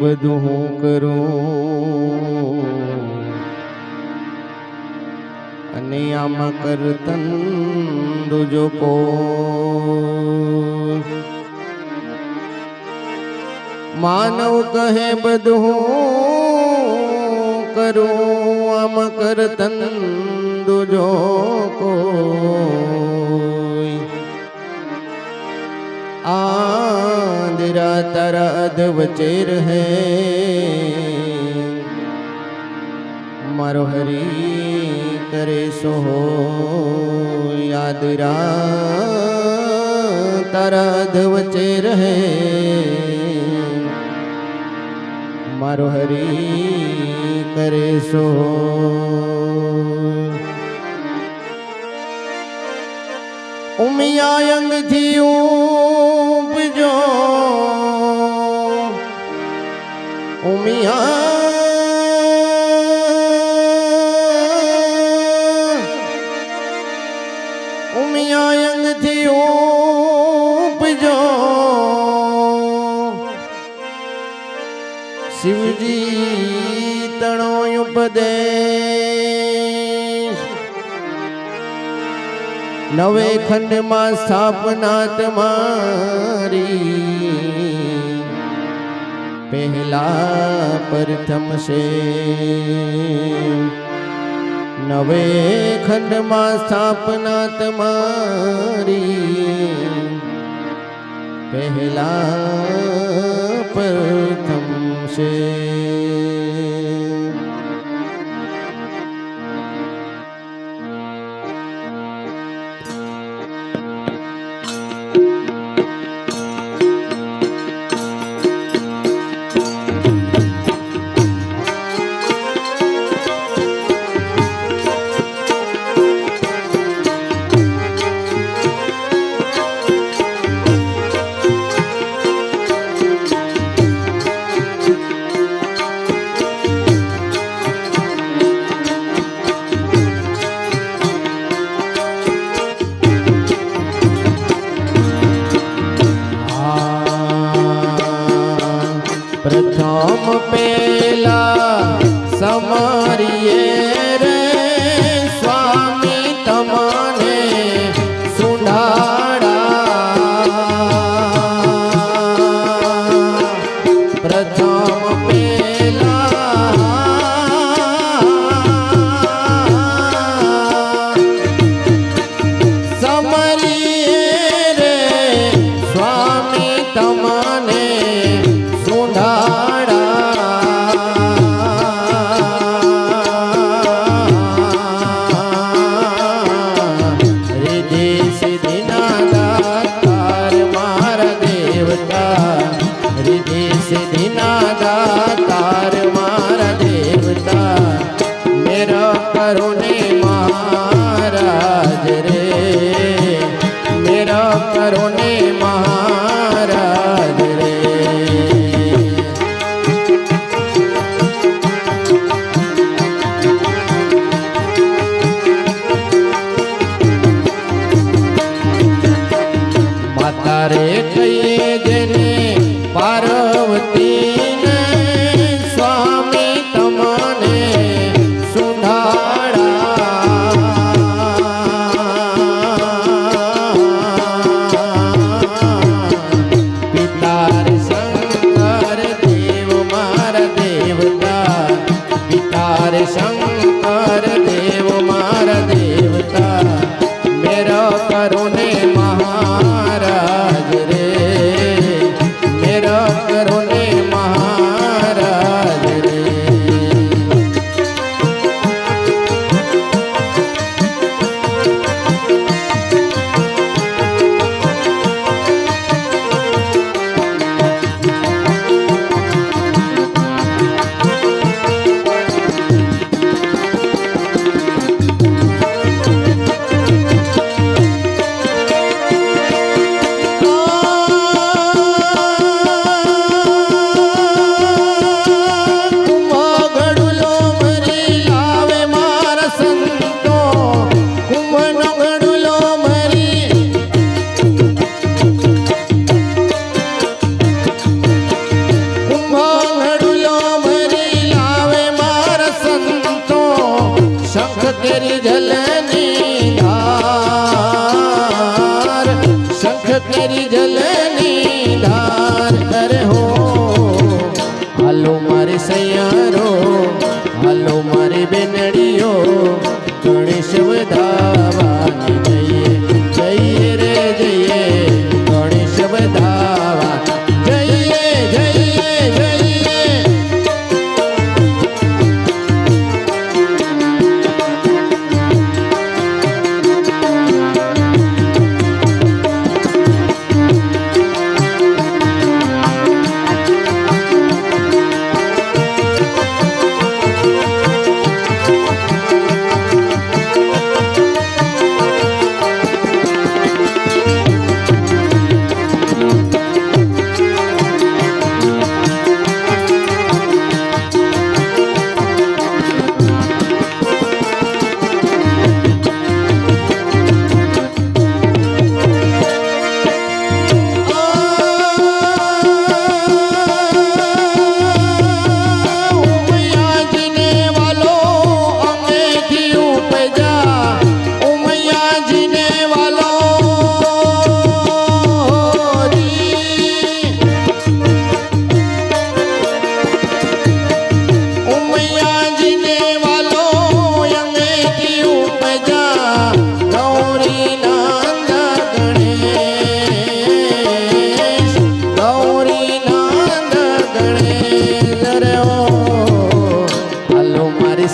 બધું હું કરું અને આમાં કરતન દુજો કો માનવ કહે બધું કરું આમાં કરતન દુજો કો आंधिरा तारा अध वचे रहे मारो हरी करे सो आंधिरा तारा अध वचे रहे मारो हरी करे सो उमिया अंग थी उपजो उमिया अंग थी उपजो शिवजी तणो उपदेश नवे खंड में स्थापना तुम्हारी पहला प्रथम से नवे खंड में स्थापना तुम्हारी पहला प्रथम से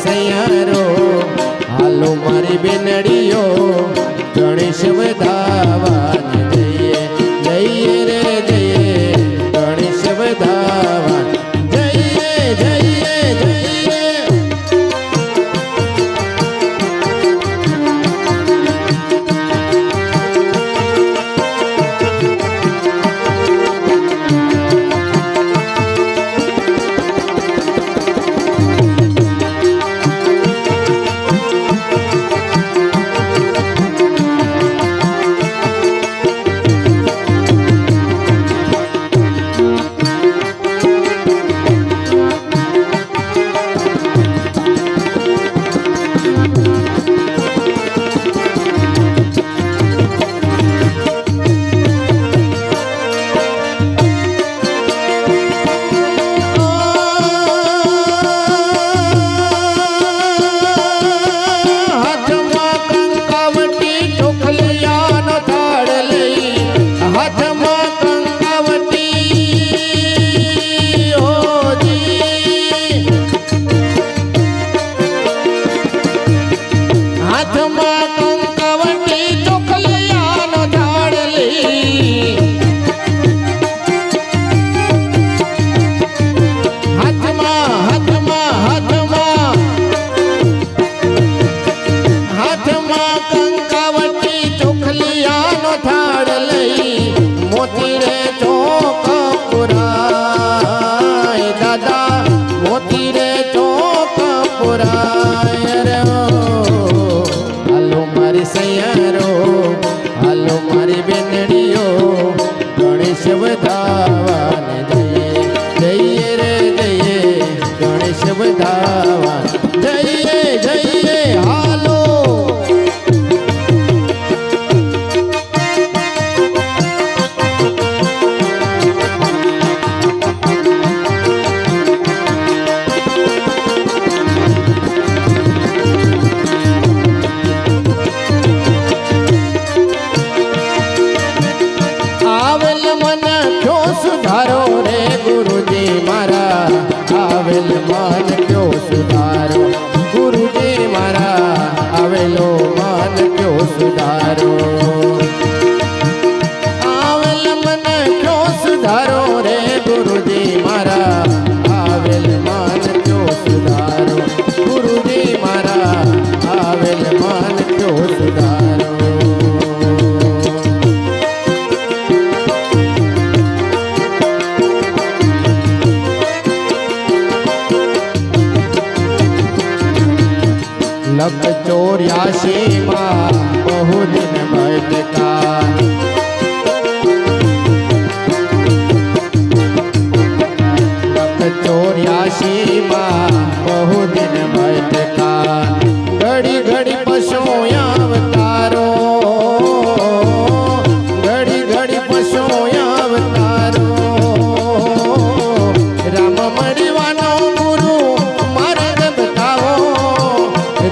સૈયારો હાલો મારી બેનડીઓ ગણેશ વધાવાન જઈએ જઈએ રે જઈએ ગણેશ વધાવાન જઈએ જઈએ જઈએ સૈયારો હાલો મારી બેનડીઓ ગણેશ વધાવાન જઈએ જઈએ રે જઈએ ગણેશ વધાવાન જઈએ જઈએ હાલો સુધારો રે ગુરુજી મારા આવેલ મન ક્યો સુધારો ગુરુજી મારા આવેલો મન ક્યો સુધારો આવેલ મન ક્યો સુધારો રે ગુરુજી મારા આવેલ મન ક્યો સુધારો ગુરુજી મારા આવેલ મન ક્યો સુધારો लख 84 माँ बहु दिन भटका लख 84 माँ बहु दिन भटका घड़ी घड़ी पशु अवतारो घड़ी घड़ी पशु अवतारो राम मड़ीवानो गुरु मार्ग बताओ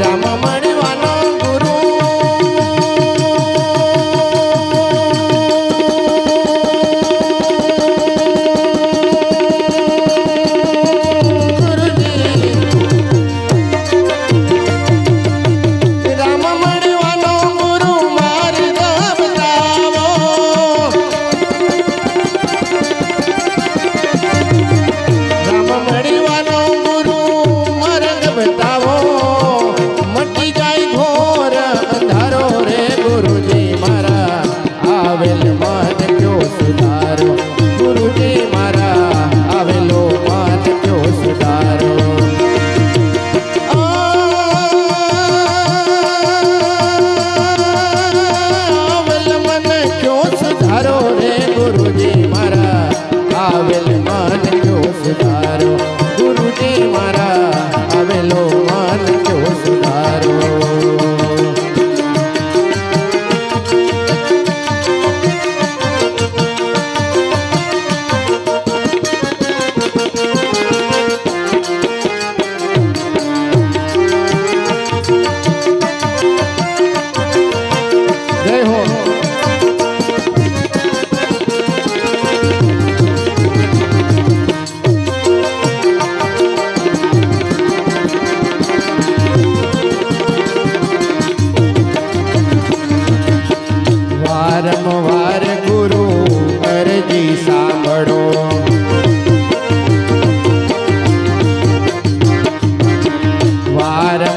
राम मणिवानो गुरु गुरुजी राम मणिवानो गुरु मार्ग बतावो राम मणिवानो गुरु मार्ग बतावो मटी जाय घोर अंधारो रे गुरुजी मारा आवेल मन क्यों सुधारो गुरुजी मारा आवेलो मन क्यों सुधारो आवेल मन क्यों सुधारो रे गुरुजी मारा आवेल मन क्यों सुधारो गुरुजी मारा आवेलो मन क्यों सुधारो जय हो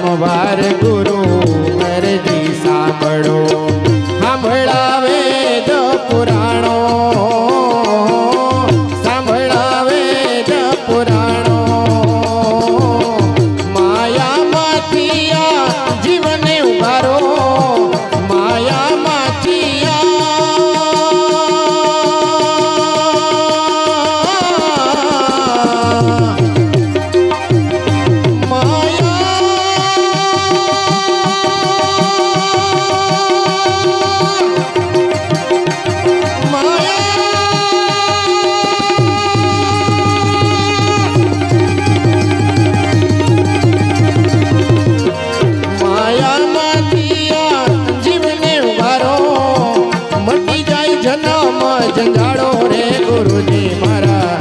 વારંવાર ગુરુ અરજી સાંભળો, સાંભળાવે વેદ પુરાણો, સાંભળાવે વેદ પુરાણો. માયામાંથી આ જીવને ઉભારો, માયામાંથી જંજાળો રે ગુરુજી મારા,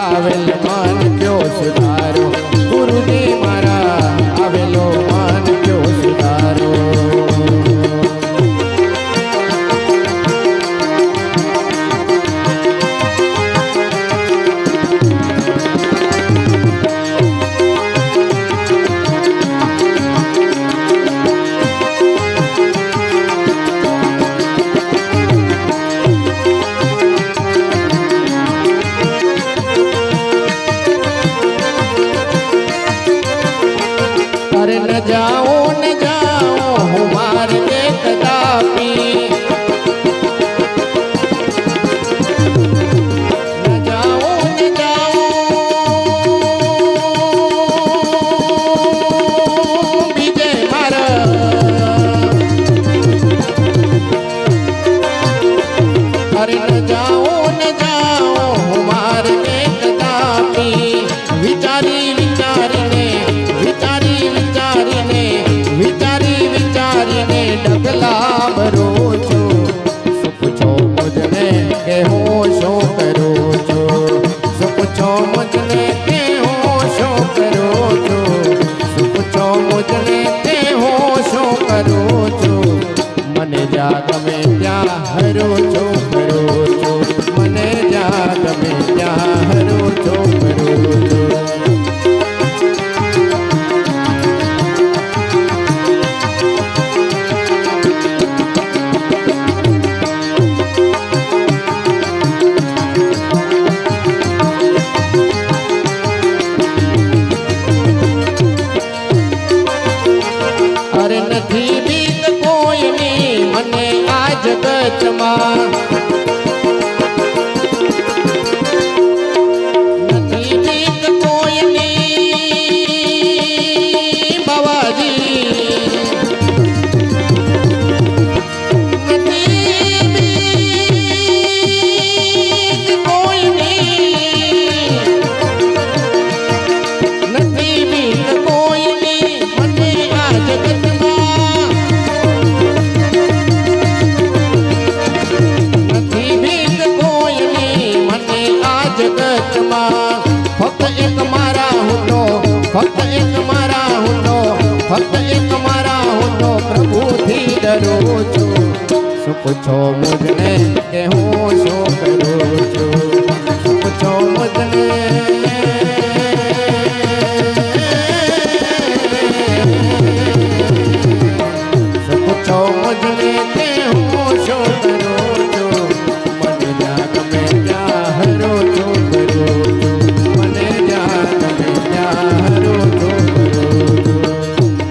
આવેલ મન કયો સુધારો, ગુરુજી મારા આવેલો મન કયો સુધારો. अरे न जाओ हूँ मार के कदापि, न जाओ बीजे मार. अरे न जाओ हूँ मार के कदापि, विचारी विचारीने विचारी विचारी विचारीने डगला भरो छो. શું પૂછો મુજને કે હું શું કરું છું, શું પૂછો મુજને કે હું શું કરું છું, શું પૂછો મુજને કે હું શું કરું છું. મને જા ગમે ત્યાં હરું છું કરું છું, મને જા ગમે ત્યાં હરું છું કરું છું. અરે નથી બીક કોઈની મને આ જગતમાં, નથી બીક કોઈની બાવાજી, નથી બીક કોઈની, નથી બીક કોઈની મને આ જગતમાં, નથી બીક કોઈની મને આ જગતમાં. ફક્ત એક મારા હું તો, ફક્ત એક મારા હું તો, ફક્ત એક મારા હું તો પ્રભુથી ડરું છું. શું પૂછો મુજને કે હું શું કરું છું, શું પૂછો મુજને પૂછો મુજને કે હું શું કરું છું. મને જા ગમે ત્યાં હરું છું કરું છું, મને જા ગમે ત્યાં હરું છું કરું છું.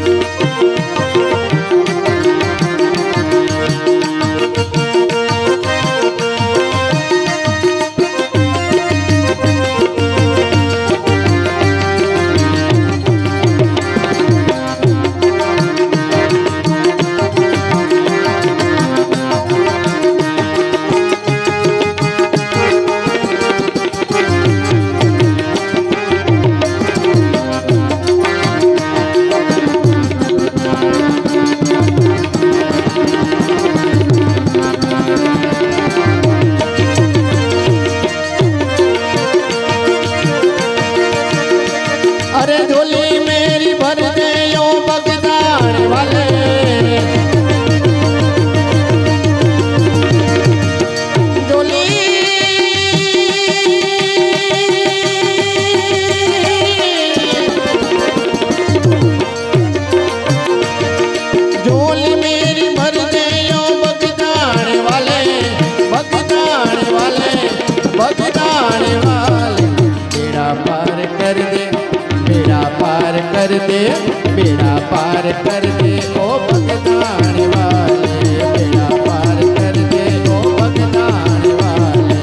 बेड़ा पार कर दे ओ बगदान वाले, बेड़ा पार कर दे ओ बगदान वाले।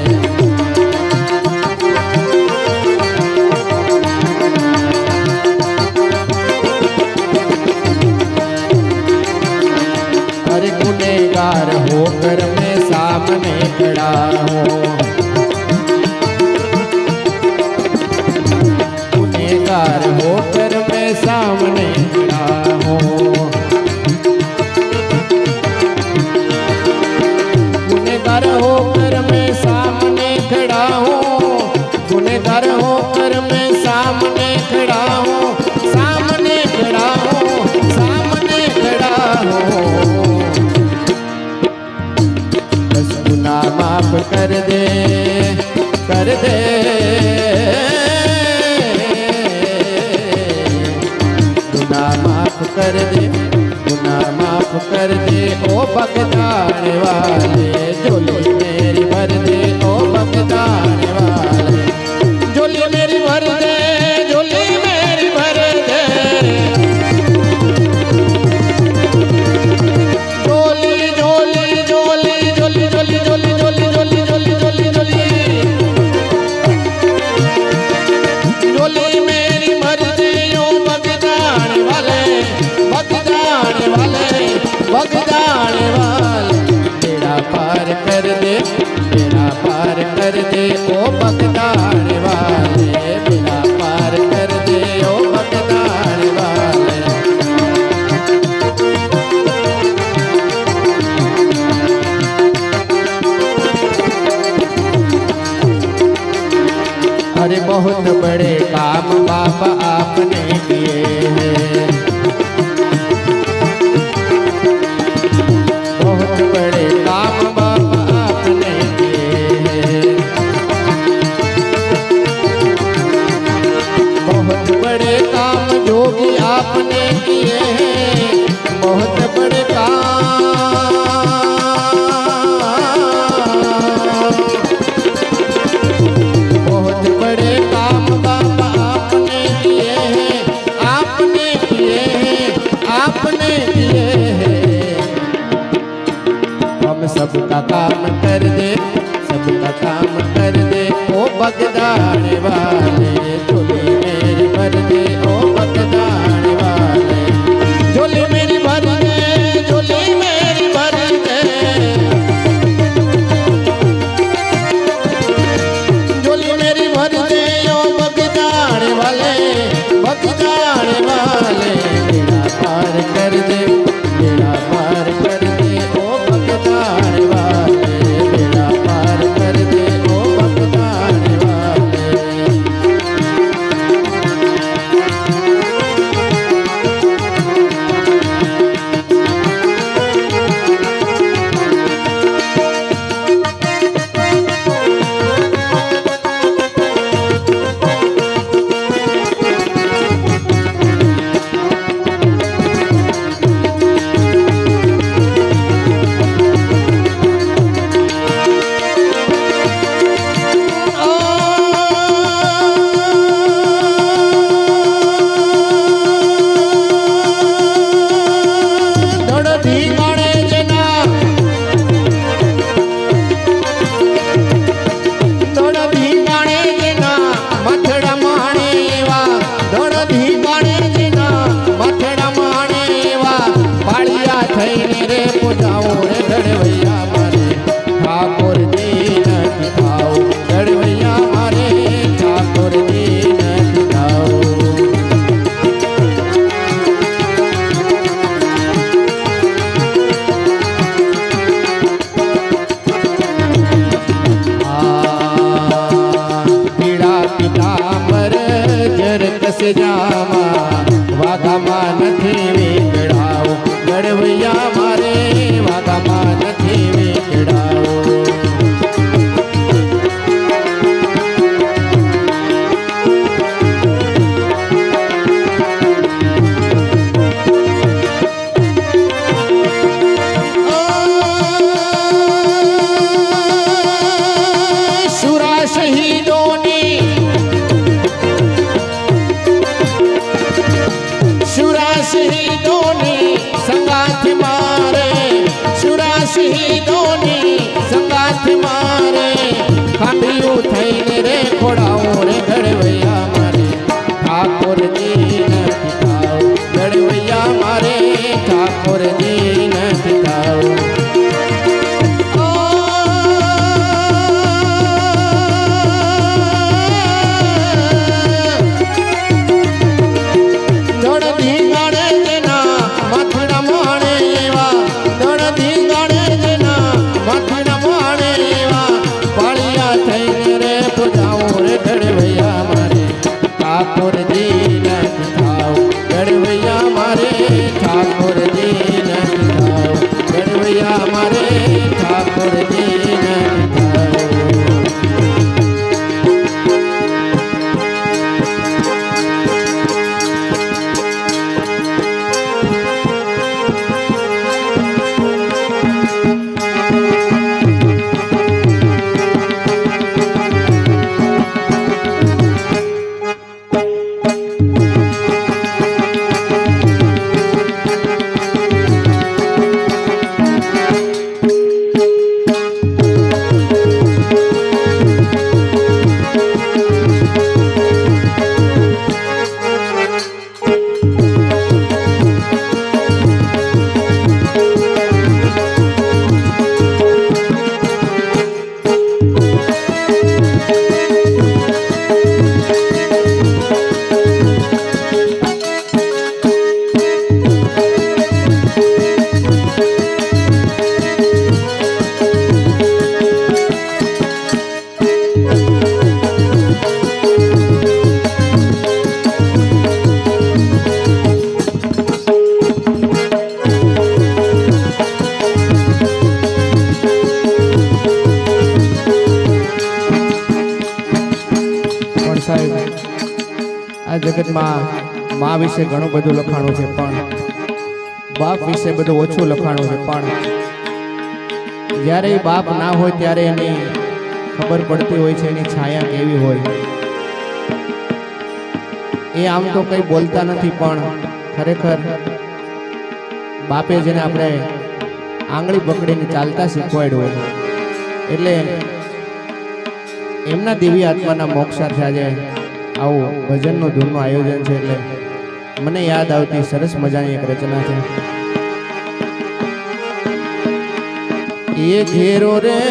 अरे गुनहगार होकर मैं सामने खड़ा हूँ, गुनहगार होकर मैं सामने खड़ा हूँ, गुनहगार होकर मैं सामने खड़ा हूँ, गुनहगार होकर मैं सामने खड़ा हूँ, सामने खड़ा हूँ, सामने खड़ा हूँ। बस गुनाह माफ कर दे, कर दे, गुनाह माफ कर दे, गुनाह माफ कर दे ओ बगदान वाले, झोली मेरी भर दे ओ बगदान वाले, झोली मेरी भर दे, झोली मेरी भर दे, झोली झोली झोली झोली झोली झोली झोली झोली झोली झोली झोली झोली मेरी भर दे ओ बगदान वाले, बगदान वाले, बगदान वाले, बेड़ा पार कर दे, बेड़ा पार कर दे ओ बगदान वाले, बेड़ा पार कर दे ओ बगदान वाले। अरे बहुत बड़े काम बाबा आपने किए हैं, बहुत बड़े काम बाबा आपने किए हैं, बहुत बड़े काम जोगी आपने किए हैं, बहुत बड़े काम, बहुत बड़े काम बाबा आपने किए हैं, आपने किए हैं, आपने किए हैं। हम सबका काम कर दे, सबका काम कर दे ओ बगदान वाले, झोली मेरी भर दे ओ बगदान वाले, झोली मेरी भर दे, झोली मेरी भर दे, झोली मेरी भर दे ओ बगदान वाले, बगदान वाले, बेड़ा पार कर दे, बेड़ा पार कर दे ओ बगदान वाले, बेड़ा पार कर दे ओ बगदान वाले। શહીદોની સંગાથ મારે, શુરા શહીદોની સંગાથ મારે, ખાંભિયું થઈને રે ખોડાવું રે ઘડવૈયા મારે, ઠાકોરજી નથી થાવ ઘડવૈયા મારે, ઠાકોરજી નથી થાવ। ઠાકોરજી નથી થાવ ઘડવૈયા મારે, ઠાકોરજી નથી થાવ ઘડવૈયા મારે, ઠાકોરજી નથી થાવ। આ જગતમાં મા વિશે ઘણું બધું લખાણું છે, પણ બાપ વિશે બધું ઓછું લખાણું છે। પણ જ્યારે બાપ ના હોય ત્યારે એની ખબર પડતી હોય છે એની છાયા કેવી હોય। એ આમ તો કંઈ બોલતા નથી, પણ ખરેખર બાપે જેને આપણે આંગળી પકડીને ચાલતા શીખવાડ્યું હોય, એટલે એમના દિવ્ય આત્માના મોક્ષાર્થે આજે આવું ભજનનું ધૂનનું આયોજન છે। એટલે મને યાદ આવતી સરસ મજાની એક રચના છે। એ ઘેરો રે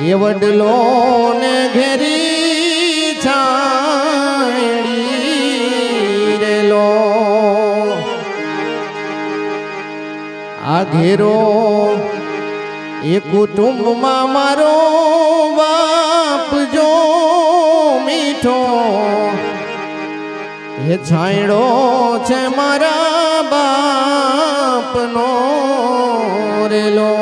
એ વડલો ને ઘેરી છાયડી રેલો, આ ઘેરો એ કુટુંબમાં મારો બાપ જો મીઠો, એ છાંયડો છે મારા બાપનો રેલો।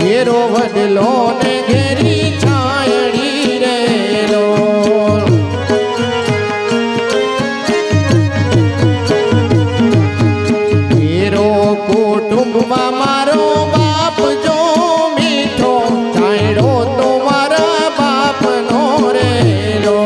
ઘેરો વડલો ને ઘેરી છાયડી રેલો, કુટુંબમાં મારો બાપ જો મીઠો, છાંયડો તો મારા બાપનો રેલો।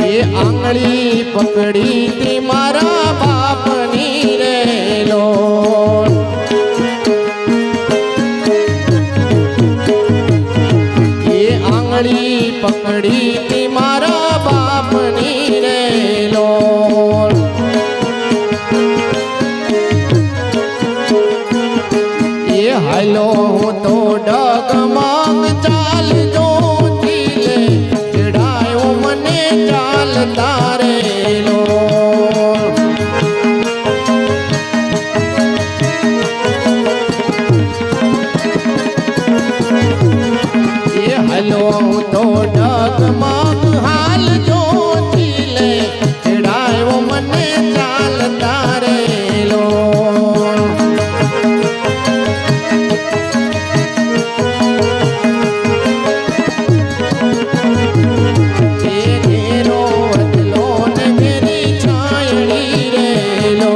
એ આંગળી પકડી તી મારા બાપની રેલો, પકડી તી મારા બાપની રેલો। એ હાલો તો ડગમગ ચાલજો ચીલે, ચડાયો મને ચાલતા રેલો। હાલો તો ડગમગ હાલ જો ચીલે, ચડાયો મને ચાલતા રેલો। ઘેરો અદલો ને ઘેરી છાયડી રેલો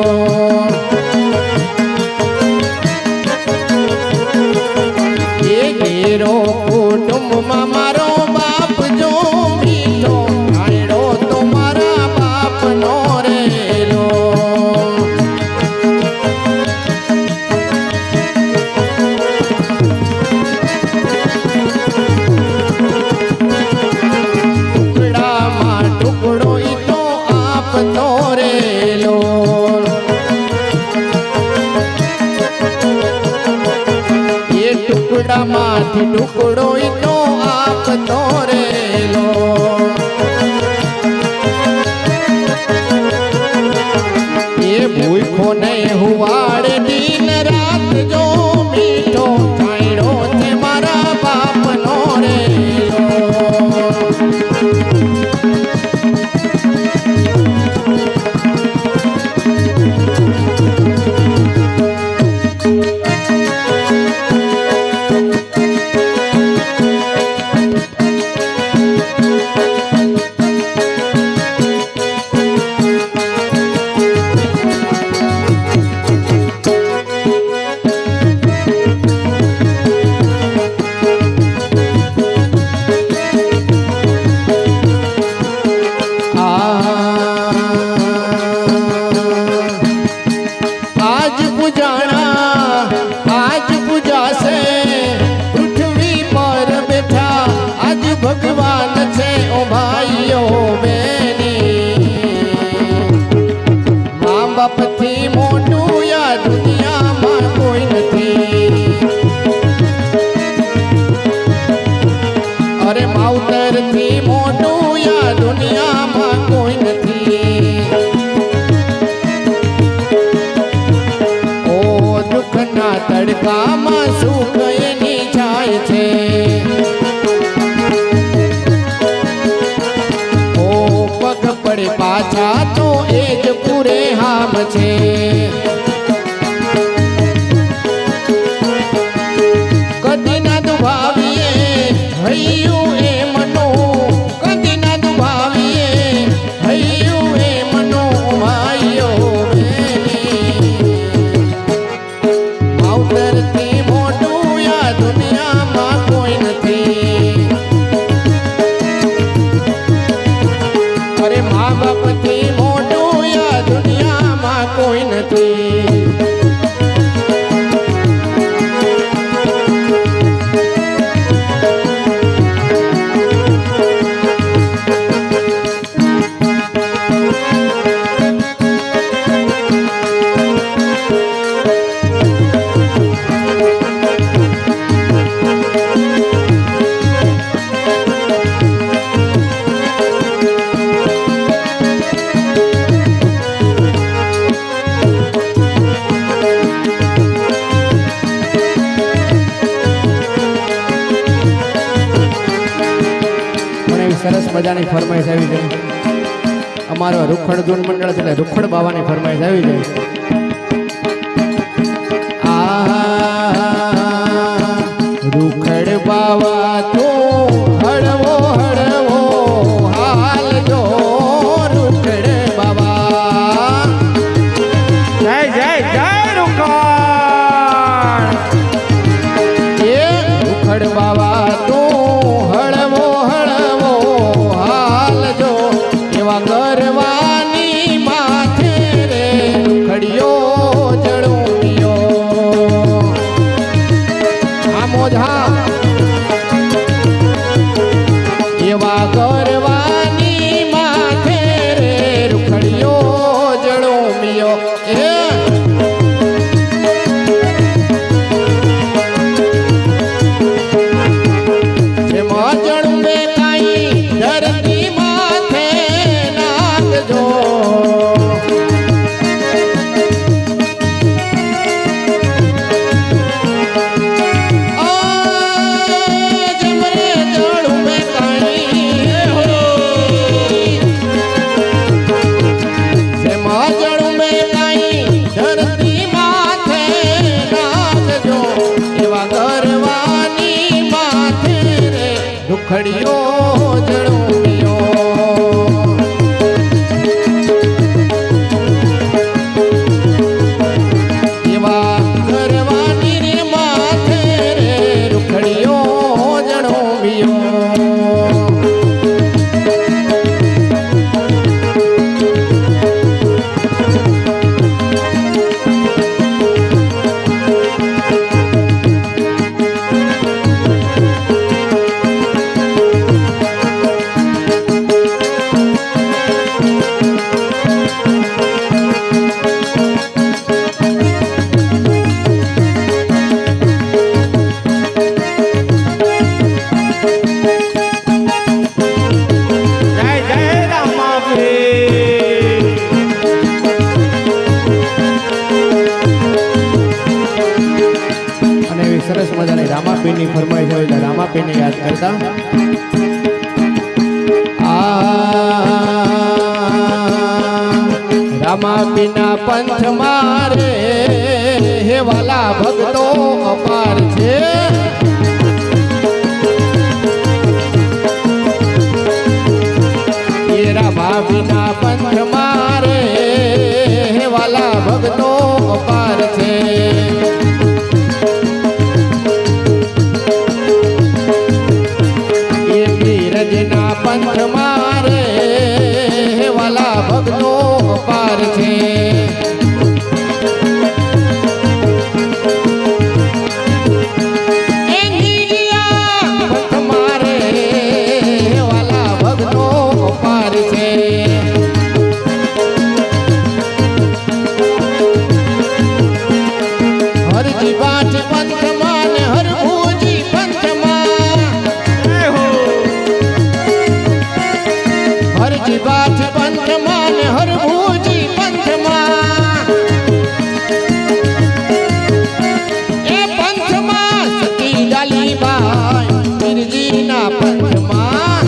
એ ઘેરો કુટુંબમાં મારો બાપ જો મીઠો આયડો તો મારા બાપનો રેલો ટુકડામાં ટુકડો ઈ તો આપતો રેલો એ ટુકડામાંથી ટુકડો ઈ તો આપતો રેલો એ ભૂખો નહીં હુવાડે દિન રાત જો મીઠો ખાયડો તે મારા બાપનો રેલો आज पूजासे पृथ्वी पर बैठा आज भगवान छे ओ भाईओ बेनी मां बाप थी मोटू या दुनिया में कोई नहीं अरे मावतर थी मोटू या दुनिया में कोई नहीं દુઃખના તડકામાં સુખ એની જાય છે ઓ પગ પડે પાછા તો એ જ પૂરે હામ છે કદી ના દુભાવીએ હૈયું એ મનો કદી ના દુભાવીએ હૈયું એ મનો ભાઈઓ માવતરથી મોટું યા દુનિયામાં કોઈ નથી અરે મા બાપથી મોટું યા દુનિયામાં કોઈ નથી સરસ મજાની ફરમાઈશ આવી છે અમારો રૂખડ ધૂન મંડળ છે એટલે રૂખડ બાવાની ફરમાઈશ આવી છે રૂખડ બાવા તો હળવો હળવો હાલ જો રૂખડ બાવા જય જય જય રૂખડ એ રૂખડ બાવા તો હળવો હળવો હાલ જો એવા ગરવાની માથે રે રૂખડિયો જળુમિયો આ મોજા એવા ગરવાની માથે રે રૂખડિયો જળુમિયો એ રૂખડિયો જણુમિયો એવા ઘરવાની રે માથે રે રૂખડિયો જણુમિયો સરસ મજાની રામાપીરની ફરમાઈશ હોય એટલે રામાપીને યાદ કરતા રામાપીના પંથ મારે હે વાલા ભક્તો અપાર છે એ રામાપીના પંથ મારે હે વાલા ભક્તો અપાર છે રજના પંથ મારે વાલા ભક્તો પાર છે પંથ મારે વાલા ભક્તો પાર છે હરજી બાટ પંથ માન હરભુજી પંથ હરજી બાઠ પંથમાં ને હરભુજી પંથમાં એ પંથમાં સતી ડાલીબાઈ પીરજીના પંથમાં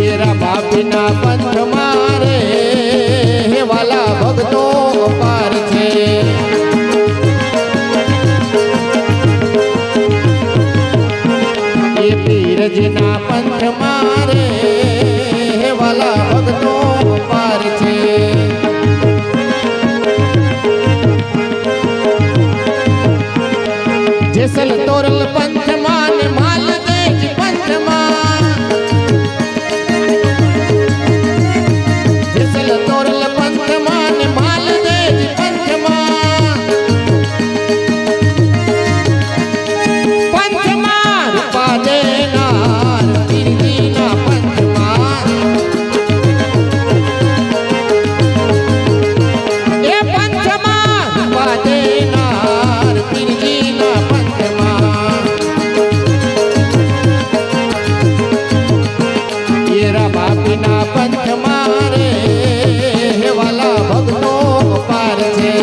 એ રામાપીના પંથમાં રે વાલા ભક્તો પાર છે પીરજીના પંથ મારે વાલા ભક્તો પાર છે જેસલ તોરલ પંથમાં ને માલદેજ પંથમાં જેસલ તોરલ પંથમાં ને માલદેજ પંથમાં પંથમાં રૂપા દેનાર પીરજીના પંથમાં એ પંથમાં રૂપા દેનાર પીરજીના પંથમાં એ રામાપીના પંથમાં રે વાલા ભક્તો પાર છે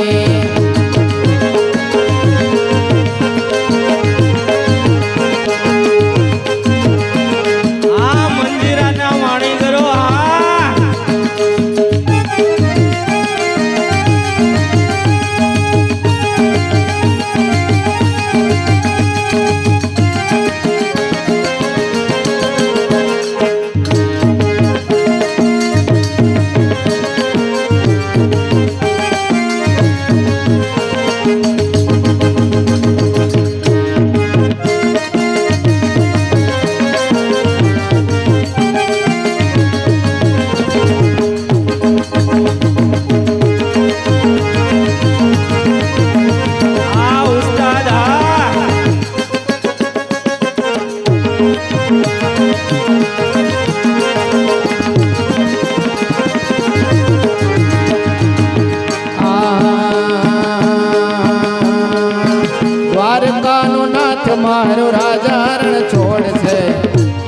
મારો રાજા રણ છોડ છે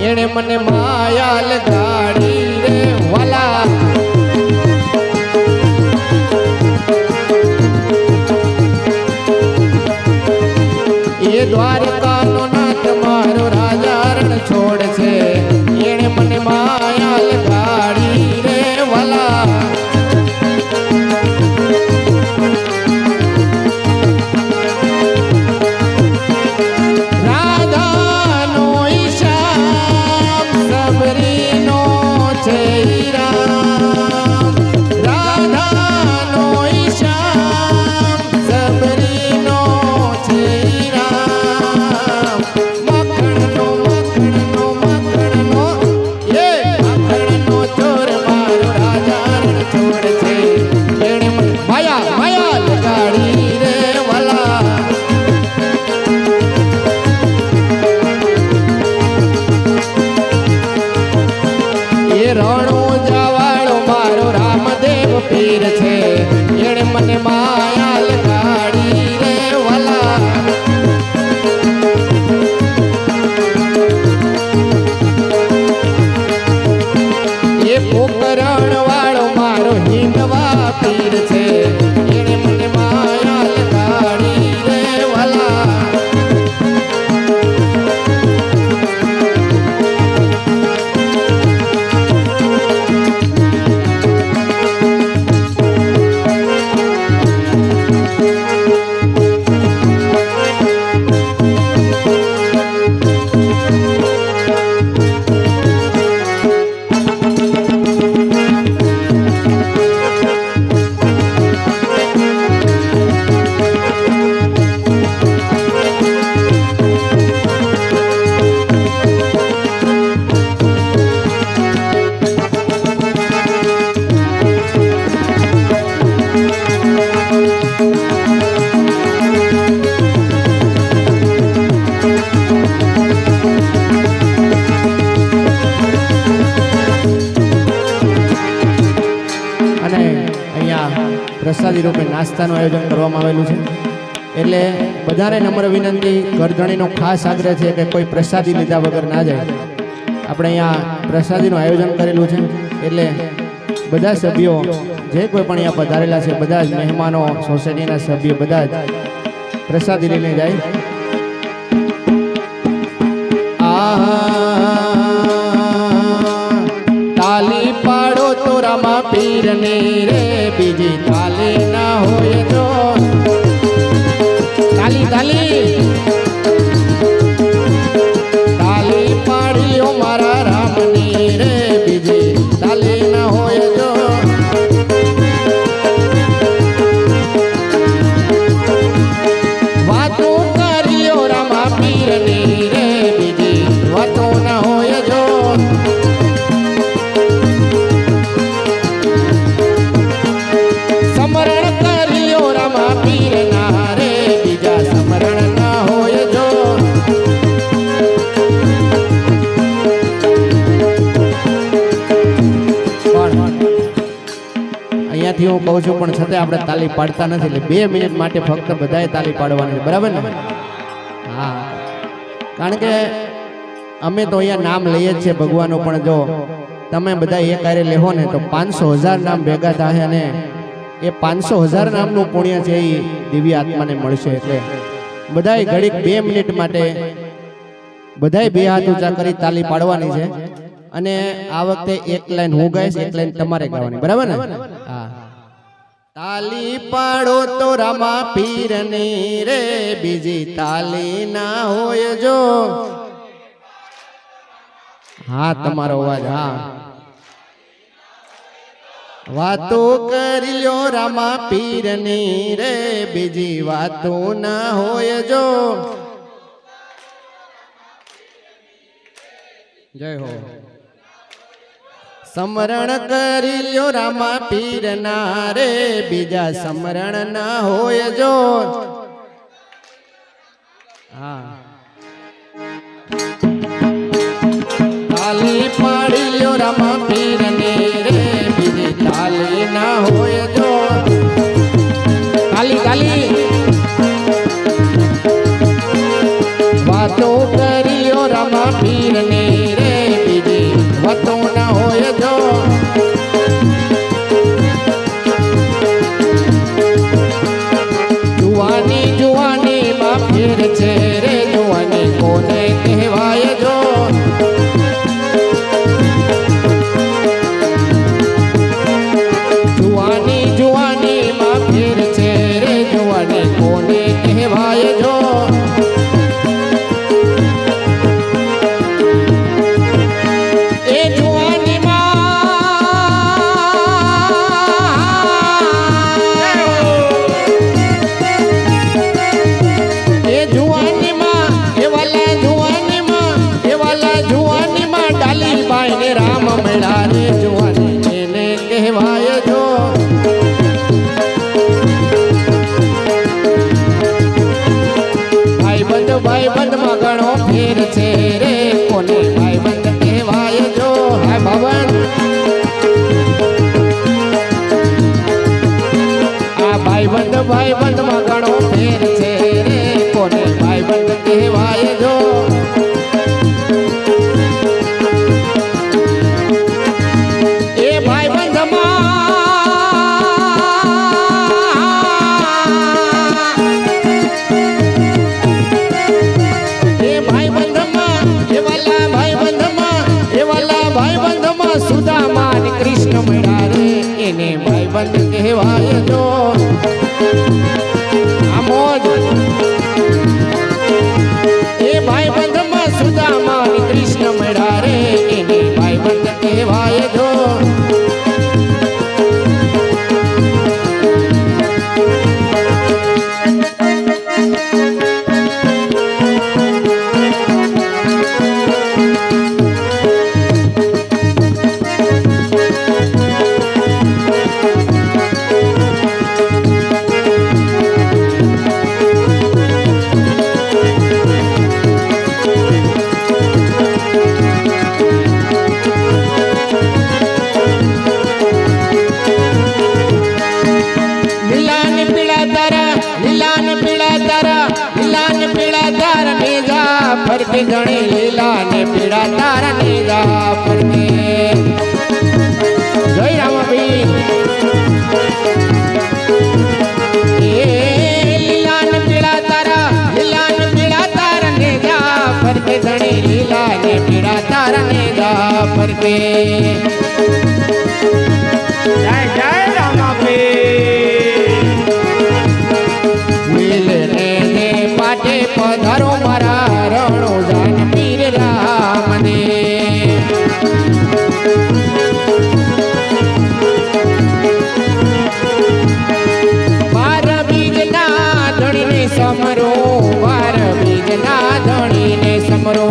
એણે મને માયા લગાડી રે વાલા એ દ્વારકાનો નાથ મારો રાજા રણ છોડ છે એણે મને માયા લગાડી રે વાલા રણું જવાળો મારો રામદેવ પીર છે એણે મને માયા લગાડી રે વાલા એ પોકરણ વાળો મારો હિંદવા પીર છે એણે મને માયા લગાડી રે વાલા પ્રસાદી રૂપે નાસ્તાનું આયોજન કરવામાં આવેલું છે એટલે બધાને નમ્ર વિનંતી ગરધણીનો ખાસ આગ્રહ છે કે કોઈ પ્રસાદી લીધા વગર ના જાય આપણે અહીંયા પ્રસાદીનું આયોજન કરેલું છે એટલે બધા સભ્યો જે કોઈ પણ અહીંયા પધારેલા છે બધા જ મહેમાનો સોસાયટીના સભ્યો બધા જ પ્રસાદી લઈને જાય તાલી પાડો તો રામા પીરને રે બીજી તાલી ના હોય તો તાલી તાલી તાલી પાડ્યો મારા રામની રે બીજી તાલી ના હોય તો વાતો કર્યો રામા પીરની રે બીજી વાતો ના હોય જો સમરણ કર્યો રામા પીરના રે બીજા સમરણ ના હોય જો અહીંયાથી હું કહું છું પણ છતાં આપણે તાલી પાડતા નથી એટલે 2 મિનિટ માટે ફક્ત બધાએ તાલી પાડવાની છે બરાબર ને હા કારણ કે અમે તો અહીંયા નામ લઈએ જ છે ભગવાનનું પણ જો તમે બધા એક હારે લેહો ને તો 500,000 નામ ભેગા થાય અને એ 500,000 નામનું પુણ્ય છે એ દિવ્ય આત્માને મળશે એટલે બધાએ ઘડીક 2 મિનિટ માટે બધાએ 2 હાથ ઊંચા કરી તાલી પાડવાની છે અને આ વખતે એક લાઈન હું ગાઈશ એક લાઈન તમારે ગાવાની બરાબર ને હા તાલી પાડો તો રામા પીરની રે બીજી તાલી ના હોય જો હા તમારો અવાજ હા વાતો કરી લ્યો રામા પીરની રે બીજી વાતો ના હોય જો જય હો સમરણ કરી લ્યો રામા પીરના રે બીજા સમરણ ના હોય જો હા તાલી પાડી લ્યો રામા પીરની રે બીજી તાલી ના હોય જો તાલી તાલી વાતો કરી લ્યો રામા પીરની રે બીજી વાતો ના હોય જો જુવાની જુવાની માં ફેર છે રે જુવાની કોને કહેવાય જો જુવાની જુવાની માં ફેર છે રે જુવાની કોને કહેવાય જો રામ મેળા રે જુવાની એને કહેવાય જો ભાઈબંધ માં ઘણો ફેર છે રે કોને ભાઈબંધ કહેવાય જો હાય ભવન એવાલા ભાઈ બંધમાં સુદામા ને કૃષ્ણ મળ્યા રે એને ભાઈ બંધ કહેવાય જો આમોદ એ ભાઈ બંધમાં સુદામા ને કૃષ્ણ મળ્યા રે એને ભાઈ બંધ કહેવાય જો ફરકે ગણે લીલા ને પીળા તારા ને જા ફરકે જય રામાભી લીલા ને પીળા તારા ને જા ફરકે ગણે લીલા ને પીળા તારા ને જા ફરકે જય જય રામાભી મિલને ને પાટે પધારો મારા રણો જાન પીર રામને બાર બીજના ધણીને સમરો બાર બીજના ધણીને સમરો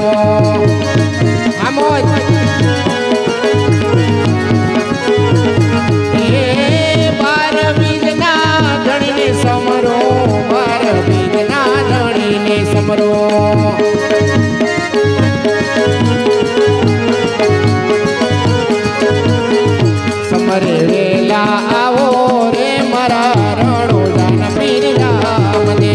આમોદ બાર બીજના ધણીને સમરો બાર બીજના ધણીને સમરો સમરે વેલા આવો રે મારા રણો જાન પીર રામને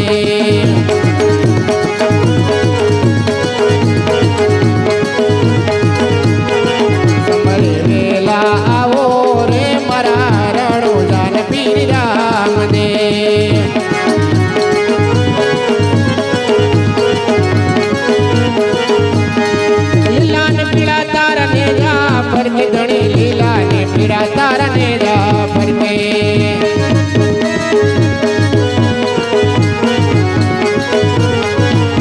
સમરે વેલા આવો રે મારા રણો જાન પીર રામને લીલા ને પીળા તારા ને જા ફરકે ધણી લીલા ને પીળા તારા ને જા ફરકે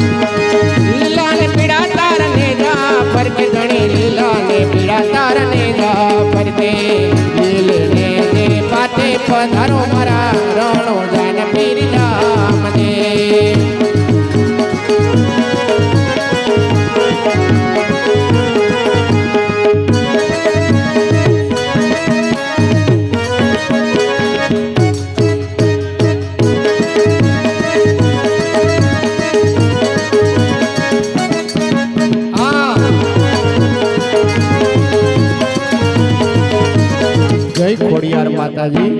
લીલા ને પીળા તારા ને જા ફરકે ધણી લીલા ને પીળા તારા ને જા ફરકે લીલે ને દે પાટે પધારો મારા રણો જાન પીર રામને જય ખોડિયાર માતાજી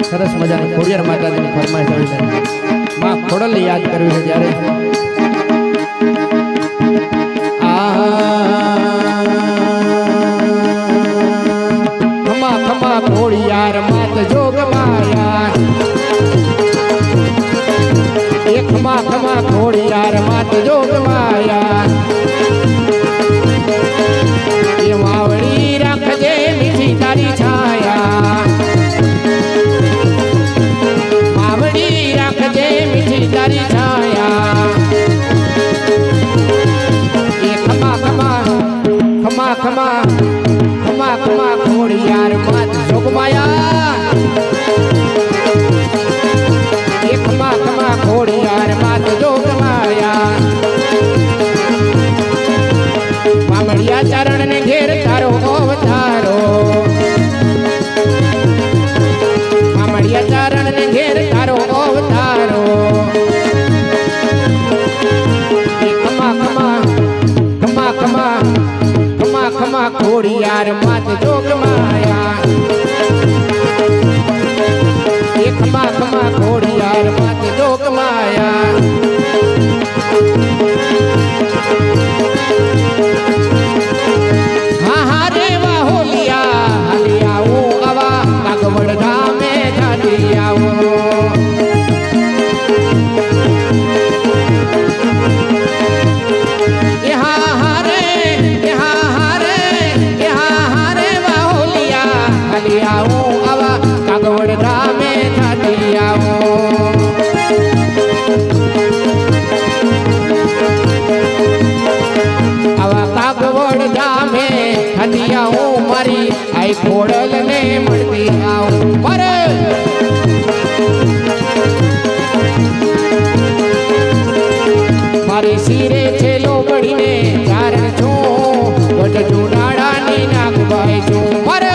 સરસ મજાની ખોડિયાર માતાજીની ફરમાઈશ આવી છે માં ખોડલને યાદ કરવી છે ત્યારે ખમા ખમા ખોડિયાર માત જોગ માયા ખમા ખમા ખોડિયાર માત જોગ માયા એ વાવડી રાખજે મીઠી તારી છાયા વાવડી રાખજે મીઠી તારી છાયા એ ખમા ખમા ખમા ખમા ખમા ખમા ખોડિયાર માત જોગ માયા આઈ ખોડલ ને મળતી આવું પર મારી શિરે છેલો પડીને ચારણ છું વટ જોડાડાની નાગબાઈ છું પર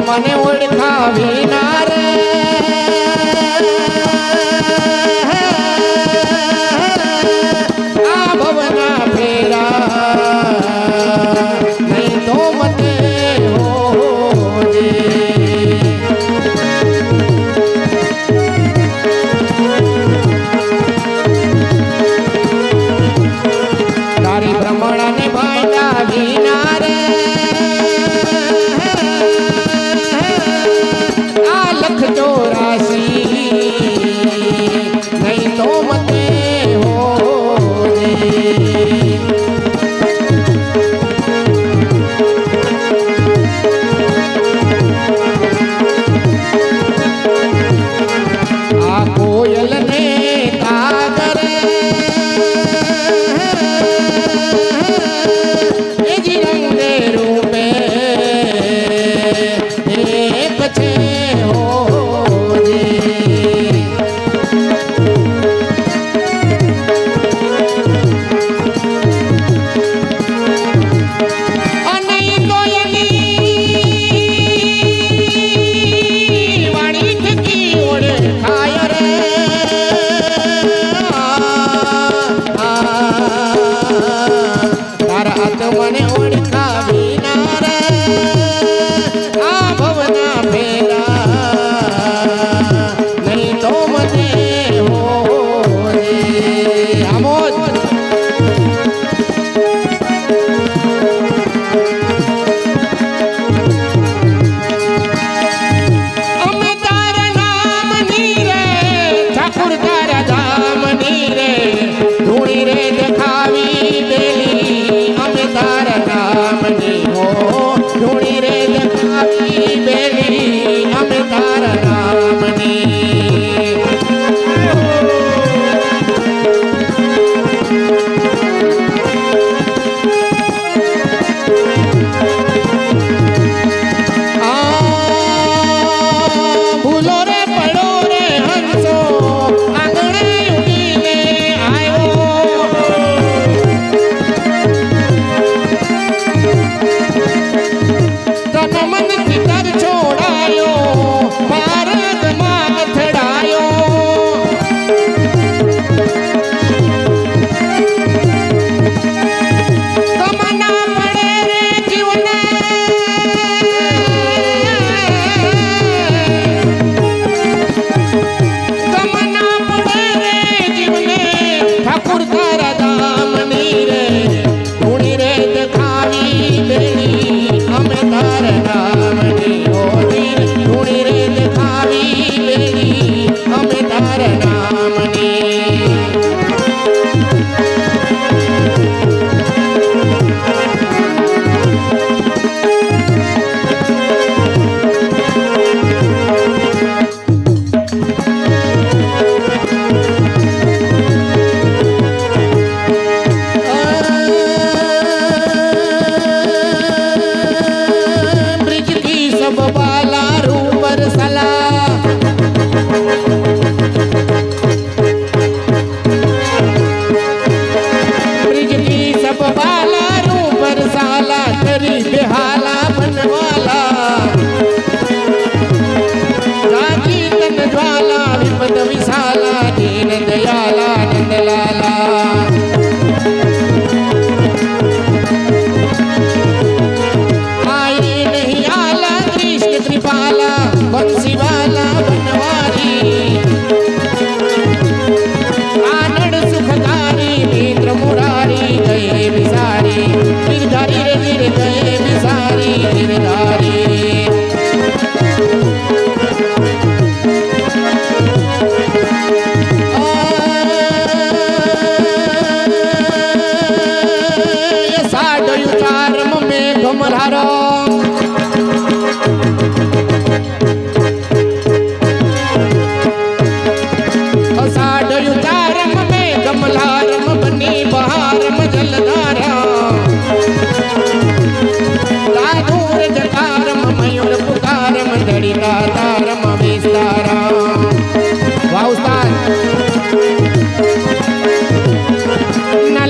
મને ઓળખાવી ના રે આ ભવના ફેરા નહીં તો મતે હોજે તારી ભ્રમણાને ભાંડા વિના રે ચોરાસી નહીં તો મતે હોજે આ કોયલ ને કાગર એ જીરંગે રૂપે એક છે મને ઓળખાવી ના રે આ ભવના ફેરા નહીં તો મને હોજે આમોદ અમે તારા નામની રે ઠાકુર તારા ધામની રે ધૂણી રે દેખાવી બેલી તારા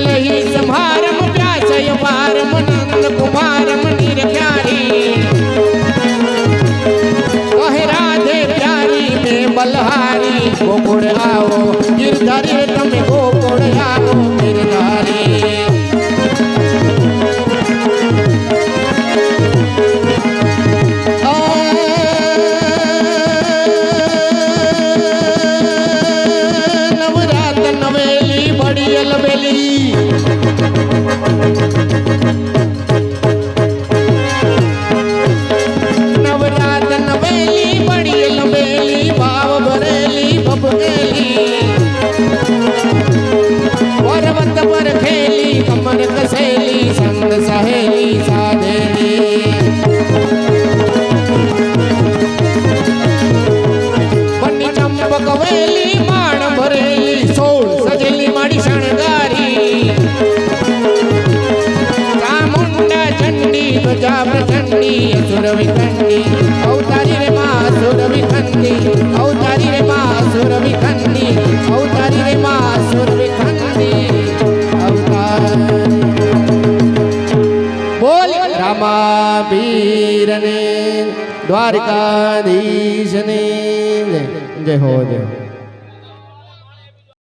लही संभारम व्यासय वारम नंद कुमारम निर्भयारी कहे राधे प्यारी में बलहारी गोकुड़ आओ गिरधारी रे तमे गोकुड़ आओ गिरधारी नवरात नवेली बड़ी अलबेली नवरात नवेली बड़ी अलबेली भाव भरेली बबरेली पर्वत पर खेली कमर कसेली संग सहेली साधेली बनी चंपक वेली माण भरेली सोल सजेली माड़ी शणगारी चामुंडा चंडी ध्वजा प्रचंडी असुर विखंडी अवतारी रे मां असुर विखंडी अवतारी रे मां असुर विखंडी अवतारी रे मां असुर विखंडी अवतार बोल रामावीर ने द्वारकाधीश ने जय हो जय हो